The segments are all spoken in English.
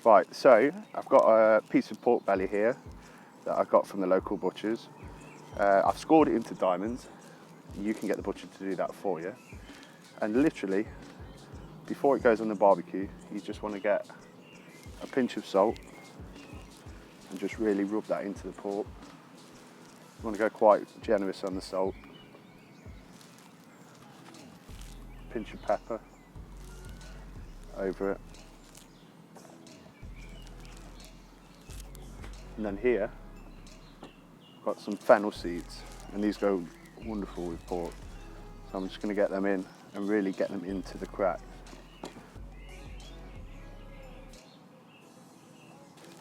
Right, so I've got a piece of pork belly here that I got from the local butchers. I've scored it into diamonds. You can get the butcher to do that for you. And literally, before it goes on the barbecue, you just want to get a pinch of salt and just really rub that into the pork. You want to go quite generous on the salt. Pinch of pepper over it. And then here, I've got some fennel seeds, and these go wonderful with pork. So I'm just going to get them in and really get them into the crack.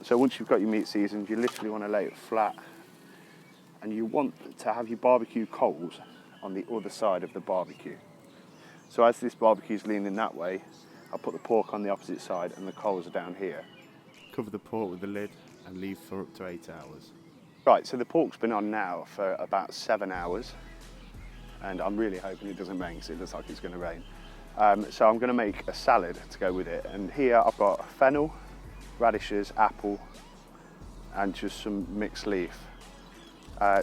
So once you've got your meat seasoned, you literally want to lay it flat, and you want to have your barbecue coals on the other side of the barbecue. So as this barbecue's leaning that way, I'll put the pork on the opposite side and the coals are down here. Cover the pork with the lid and leave for up to 8 hours. Right, so the pork's been on now for about 7 hours, and I'm really hoping it doesn't rain because it looks like it's going to rain. So I'm going to make a salad to go with it, and here I've got fennel, radishes, apple, and just some mixed leaf.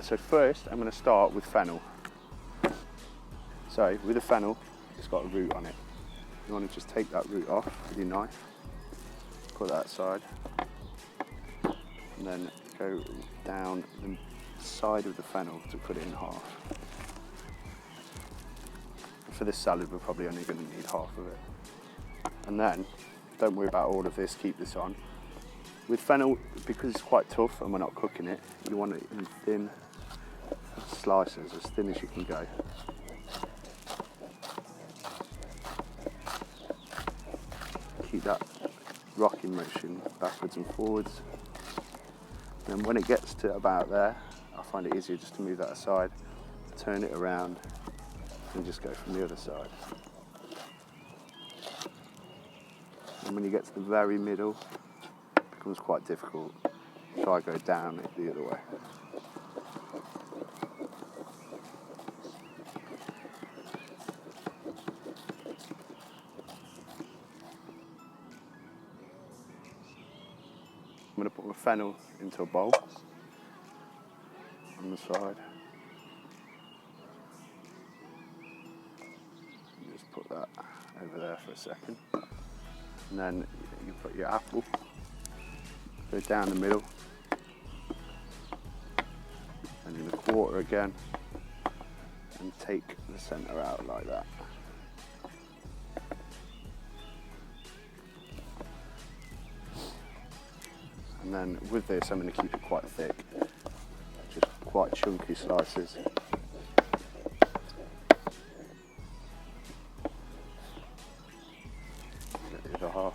So first I'm going to start with fennel. So with the fennel, it's got a root on it. You want to just take that root off with your knife, put that aside, and then go down the side of the fennel to cut it in half. For this salad, we're probably only going to need half of it. And then, don't worry about all of this, keep this on. With fennel, because it's quite tough and we're not cooking it, you want it in thin slices, as thin as you can go. Keep that rocking motion backwards and forwards. And when it gets to about there, I find it easier just to move that aside, turn it around, and just go from the other side. And when you get to the very middle, it becomes quite difficult. Try to go down it the other way. I'm going to put my fennel into a bowl on the side. Just put that over there for a second. And then you put your apple, go down the middle, and in a quarter again, and take the centre out like that. And then with this, I'm going to keep it quite thick, just quite chunky slices. Get the other half.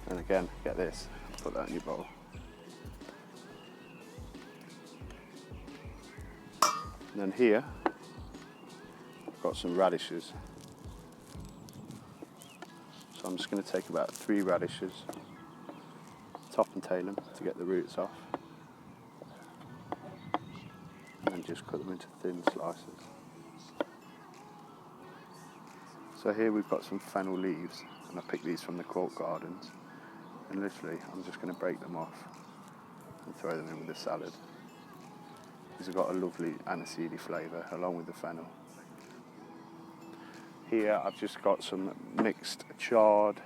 And again, get this, put that in your bowl. And then here, got some radishes, so I'm just going to take about 3 radishes, top and tail them to get the roots off, and then just cut them into thin slices. So here we've got some fennel leaves, and I picked these from the Calke Gardens, and literally I'm just going to break them off and throw them in with the salad. These have got a lovely aniseedy flavour along with the fennel. Here I've just got some mixed chard,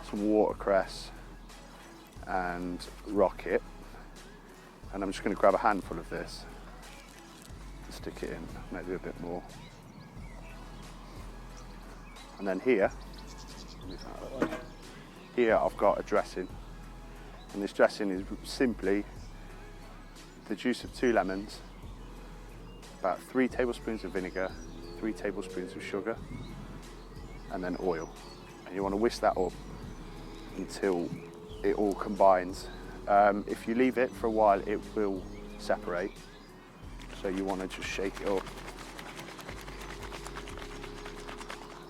some watercress and rocket, and I'm just going to grab a handful of this and stick it in, maybe a bit more. And then here I've got a dressing, and this dressing is simply the juice of 2 lemons, about 3 tablespoons of vinegar, 3 tablespoons of sugar, and then oil. And you want to whisk that up until it all combines. If you leave it for a while, it will separate. So you want to just shake it up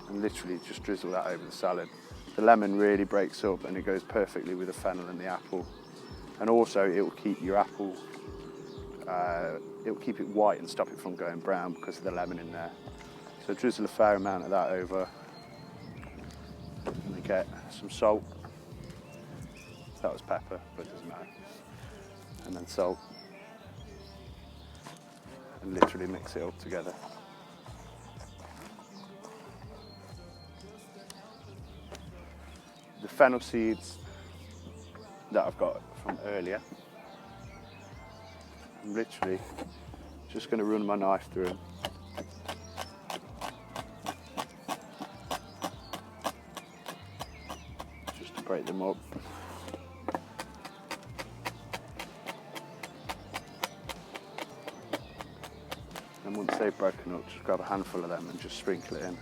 and literally just drizzle that over the salad. The lemon really breaks up and it goes perfectly with the fennel and the apple. And also it will keep your apple It'll keep it white and stop it from going brown because of the lemon in there. So drizzle a fair amount of that over, and then get some salt. That was pepper, but it doesn't matter. And then salt, and literally mix it up together. The fennel seeds that I've got from earlier, I'm literally just going to run my knife through them. Just to break them up. And once they've broken up, just grab a handful of them and just sprinkle it in.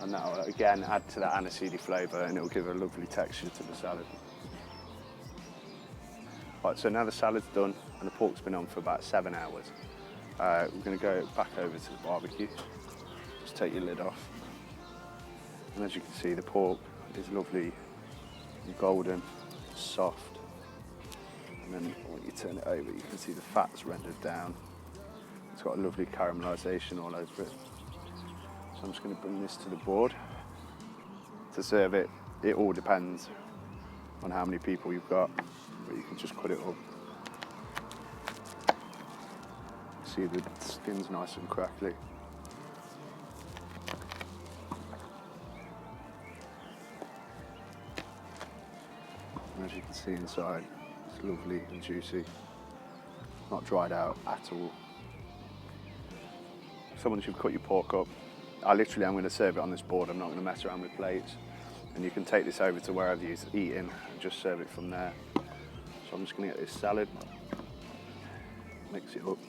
And that will again add to that aniseedy flavour, and it will give a lovely texture to the salad. Right, so now the salad's done and the pork's been on for about 7 hours. We're going to go back over to the barbecue. Just take your lid off. And as you can see, the pork is lovely, golden, soft. And then when you turn it over, you can see the fat's rendered down. It's got a lovely caramelisation all over it. So I'm just going to bring this to the board. To serve it, it all depends on how many people you've got, but you can just cut it up. See, the skin's nice and crackly. And as you can see inside, it's lovely and juicy, not dried out at all. So once you've cut your pork up, I'm going to serve it on this board. I'm not going to mess around with plates. And you can take this over to wherever you're eating and just serve it from there. So I'm just going to get this salad, mix it up,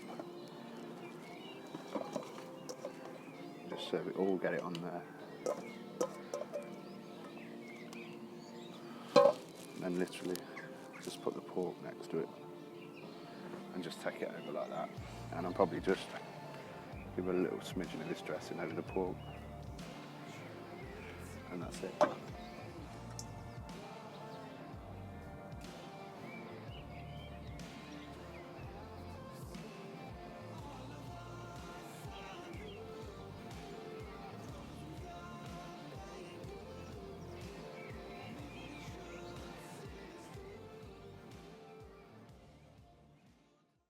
just serve it all, get it on there. And then literally just put the pork next to it and just take it over like that. And I'm probably just give a little smidgen of this dressing over the pork, and that's it.